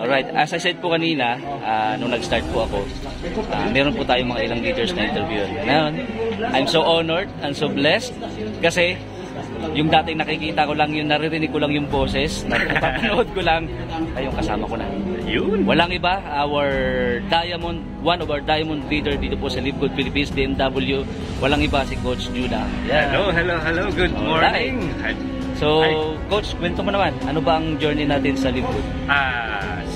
Alright, as I said po kanina, nung nag-start po ako, meron po tayong mga ilang leaders na interview. Ngayon, I'm so honored and so blessed kasi yung dating nakikita ko lang, yung naririnig ko lang yung boses, napapanood ko lang, ay yung kasama ko na. Yun. Walang iba, one of our diamond leader dito po sa Live Good Philippines, DMW, walang iba si Coach Judah. Yeah. Hello, good morning. So, Coach, kwento mo naman, ano ba ang journey natin sa Live Good?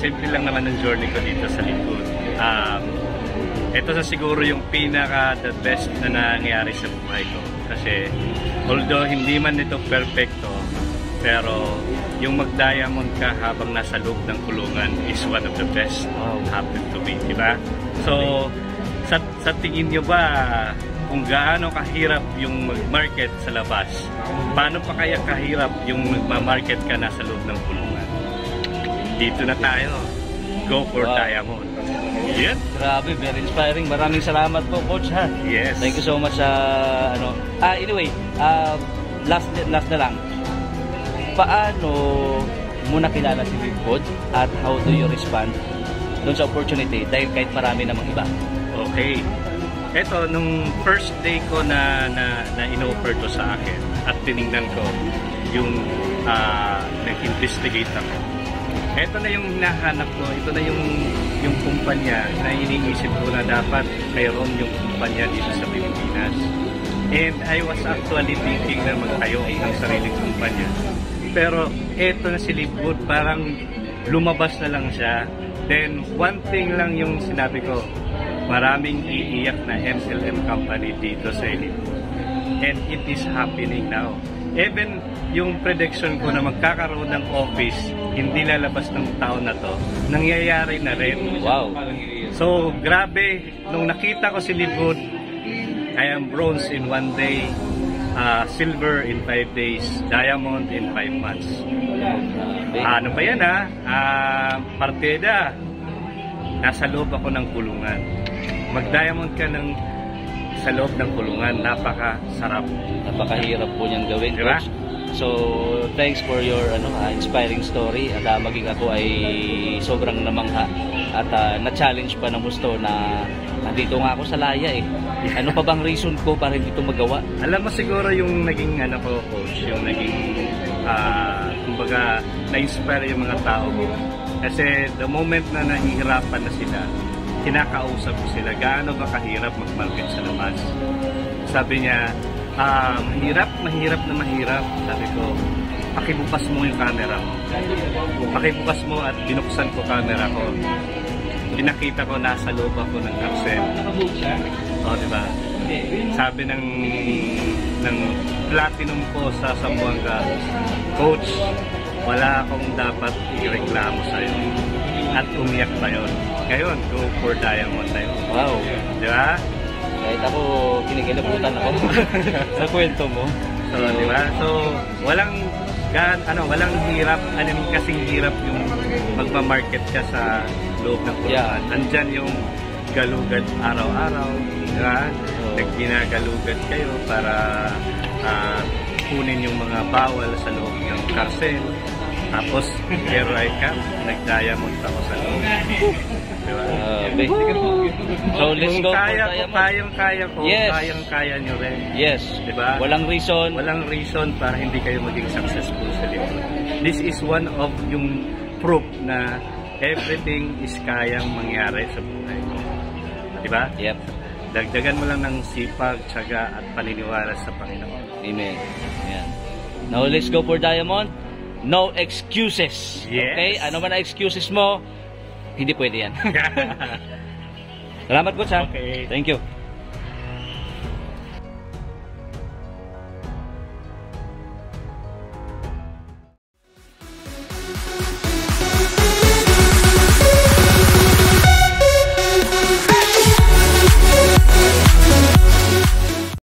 Simple lang naman ang journey ko dito sa Live Good. Ito sa siguro yung the best na nangyari sa buhay ko. Kasi, although hindi man ito perfecto, pero yung mag-diamond ka habang nasa loob ng kulungan is one of the best happened to me, diba? So, sa tingin nyo ba kung gaano kahirap yung mag-market sa labas, paano pa kaya kahirap yung mag-market ka nasa loob ng kulungan? Dito na tayo. Go for diamond. Yeah. Grabe, very inspiring. Maraming salamat po, Coach, ha? Yes. Thank you so much sa anyway, last na lang. Paano mo nakilala si Live Good at how do you respond doon sa opportunity dahil kahit marami namang iba? Okay. Eto, nung first day ko na in-offer to sa akin at tinignan ko yung nag-investigate ako. Ito na yung hinahanap ko, ito na yung kumpanya na iniisip ko na dapat mayroon yung kumpanya dito sa Pilipinas. And I was actually thinking na magtayo ng sariling kumpanya. Pero ito na si Live Good, parang lumabas na lang siya. Then one thing lang yung sinabi ko, maraming iiyak na MLM company dito sa Live Good. And it is happening now. Even yung prediction ko na magkakaroon ng office, hindi lalabas ng taon na to, nangyayari na rin. Wow! So, grabe, nung nakita ko si Live Good, I am bronze in 1 day, silver in 5 days, diamond in 5 months. Ano ba yan partida, nasa loob ako ng kulungan. Mag-diamond ka sa loob ng kulungan, napakasarap. Napakahirap po niyang gawin, diba? Coach. So, thanks for your inspiring story. At maging ako ay sobrang namangha at na-challenge pa ng gusto na nandito nga ako sa laya eh. Ano pa bang reason ko para hindi ito magawa? Alam mo siguro yung naging Coach, yung naging kumbaga na-inspire yung mga tao ko. Kasi the moment na nahihirapan na sila, kinakausap ko sila, gaano ba kahirap mag-market sa labas. Sabi niya, mahirap na mahirap. Sabi ko, pakibukas mo yung camera mo. Pakibukas mo at binuksan ko camera ko. Pinakita ko, nasa loob ako ng kapsel. O, diba? Sabi ng platinum ko sa Zamboanga, Coach, wala akong dapat ireklamo sa'yo. At umiyak pa yun. Ngayon, go for diamond tayo. Wow! Diba? Kahit ako, kinikilabutan ako sa kwento mo. So, diba? So, walang hirap, kasing hirap yung magma-market ka sa loob ng kulungan. Yeah. Nandyan yung galugad araw-araw, diba? Nagginagalugan kayo para kunin yung mga bawal sa loob ng karsel. Tapos, here I come, nag-diamond ako sa loob. Diba? So, let's go for diamond. Kayang-kaya ko, yes. Kayang-kaya nyo rin. Yes. Diba? Walang reason. Walang reason para hindi kayo maging successful sa Live Good. This is one of yung proof na everything is kayang mangyari sa buhay ko. Diba? Yep. Dagdagan mo lang ng sipag, tiyaga at paniniwala sa Panginoon. Amen. Ayan. Now, let's go for diamond. No excuses. Yes. Okay? Ano man ang excuses mo, hindi pwede yan. Salamat, Coach. Okay. Thank you.